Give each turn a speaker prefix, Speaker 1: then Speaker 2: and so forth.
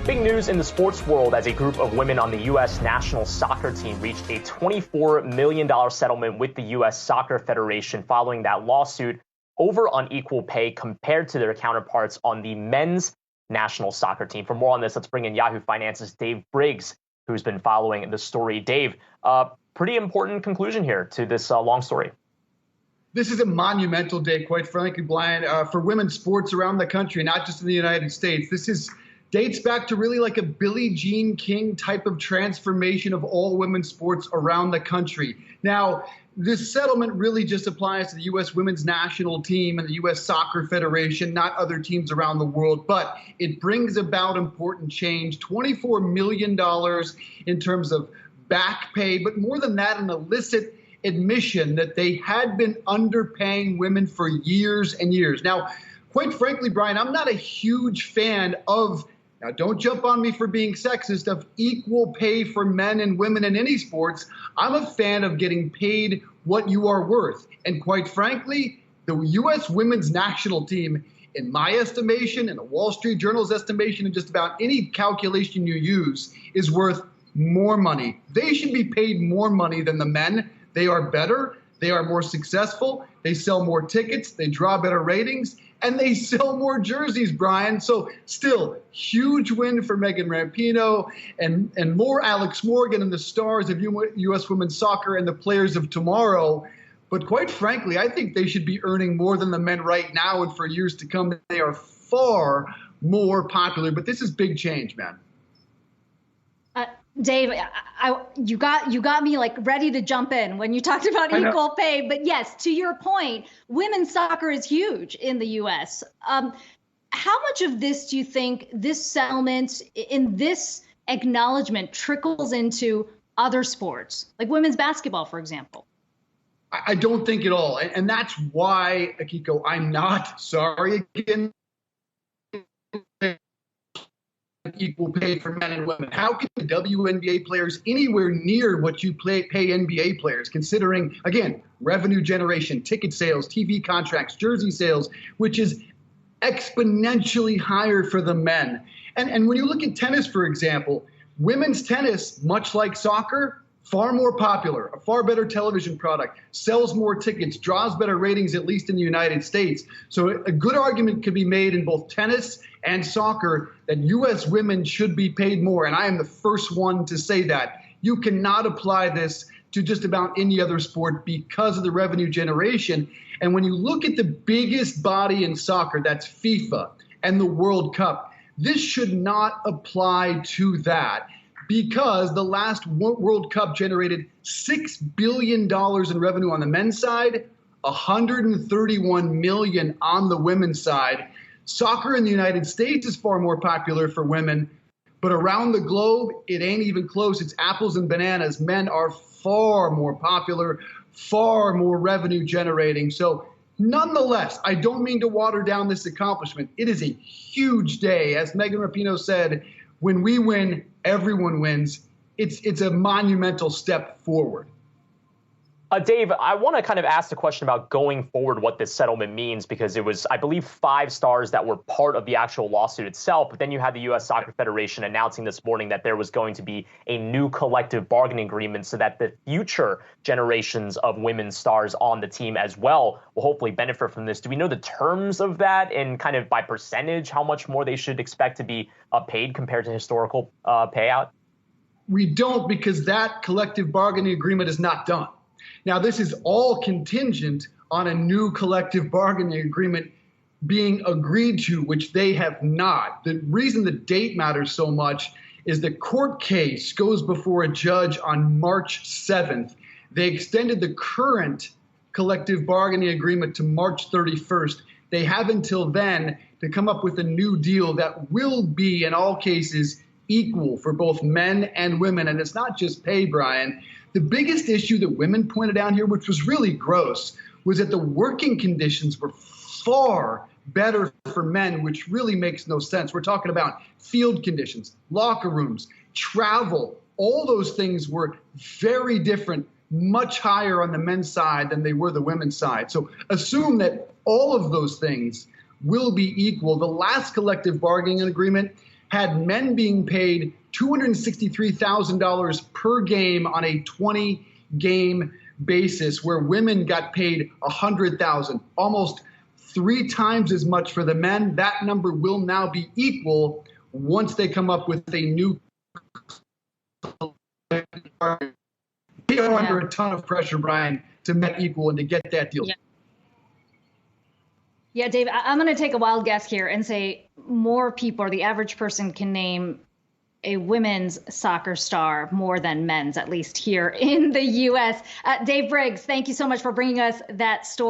Speaker 1: Big news in the sports world as a group of women on the U.S. national soccer team reached a $24 million settlement with the U.S. Soccer Federation following that lawsuit over unequal pay compared to their counterparts on the men's national soccer team. For more on this, let's bring in Yahoo Finance's Dave Briggs, who's been following the story. Dave, pretty important conclusion here to this long story.
Speaker 2: This is a monumental day, quite frankly, Brian, for women's sports around the country, not just in the United States. This dates back to really like a Billie Jean King type of transformation of all women's sports around the country. Now, this settlement really just applies to the U.S. women's national team and the U.S. Soccer Federation, not other teams around the world, but it brings about important change, $24 million in terms of back pay, but more than that, an illicit admission that they had been underpaying women for years and years. Now, quite frankly, Brian, I'm not a huge fan of, now don't jump on me for being sexist, of equal pay for men and women in any sports. I'm a fan of getting paid what you are worth. And quite frankly, the U.S. women's national team, in my estimation, in the Wall Street Journal's estimation, and just about any calculation you use, is worth more money. They should be paid more money than the men. They are better. They are more successful. They sell more tickets. They draw better ratings. And they sell more jerseys, Brian. So still, huge win for Megan Rapinoe and more Alex Morgan and the stars of U.S. women's soccer and the players of tomorrow. But quite frankly, I think they should be earning more than the men right now. And for years to come, they are far more popular. But this is big change, man.
Speaker 3: Dave, you got me like ready to jump in when you talked about equal pay. But yes, to your point, women's soccer is huge in the U.S. How much of this do you think this settlement in this acknowledgement trickles into other sports, like women's basketball, for example?
Speaker 2: I don't think at all. And that's why, Akiko, I'm not sorry again. Equal pay for men and women. How can WNBA players anywhere near what you pay NBA players, considering, again, revenue generation, ticket sales, TV contracts, jersey sales, which is exponentially higher for the men. And when you look at tennis, for example, women's tennis, much like soccer, far more popular, a far better television product, sells more tickets, draws better ratings, at least in the United States. So a good argument could be made in both tennis and soccer that U.S. women should be paid more. And I am the first one to say that. You cannot apply this to just about any other sport because of the revenue generation. And when you look at the biggest body in soccer, that's FIFA and the World Cup, this should not apply to that, because the last World Cup generated $6 billion in revenue on the men's side, $131 million on the women's side. Soccer in the United States is far more popular for women, but around the globe, it ain't even close. It's apples and bananas. Men are far more popular, far more revenue generating. So nonetheless, I don't mean to water down this accomplishment. It is a huge day. As Megan Rapinoe said, when we win, everyone wins. It's a monumental step forward.
Speaker 1: Dave, I want to kind of ask the question about going forward, what this settlement means, because it was, I believe, 5 stars that were part of the actual lawsuit itself. But then you had the U.S. Soccer Federation announcing this morning that there was going to be a new collective bargaining agreement so that the future generations of women's stars on the team as well will hopefully benefit from this. Do we know the terms of that and kind of by percentage how much more they should expect to be paid compared to historical payout?
Speaker 2: We don't, because that collective bargaining agreement is not done. Now, this is all contingent on a new collective bargaining agreement being agreed to, which they have not. The reason the date matters so much is the court case goes before a judge on March 7th. They extended the current collective bargaining agreement to March 31st. They have until then to come up with a new deal that will be, in all cases, equal for both men and women. And it's not just pay, Brian. The biggest issue that women pointed out here, which was really gross, was that the working conditions were far better for men, which really makes no sense. We're talking about field conditions, locker rooms, travel. All those things were very different, much higher on the men's side than they were the women's side. So assume that all of those things will be equal. The last collective bargaining agreement had men being paid $263,000 per game on a 20-game basis, where women got paid $100,000, almost 3 times as much for the men. That number will now be equal once they come up with a new. We are under a ton of pressure, Brian, to met equal and to get that deal.
Speaker 3: Yeah, Dave, I'm going to take a wild guess here and say more people, or the average person, can name a women's soccer star more than men's, at least here in the U.S. Dave Briggs, thank you so much for bringing us that story.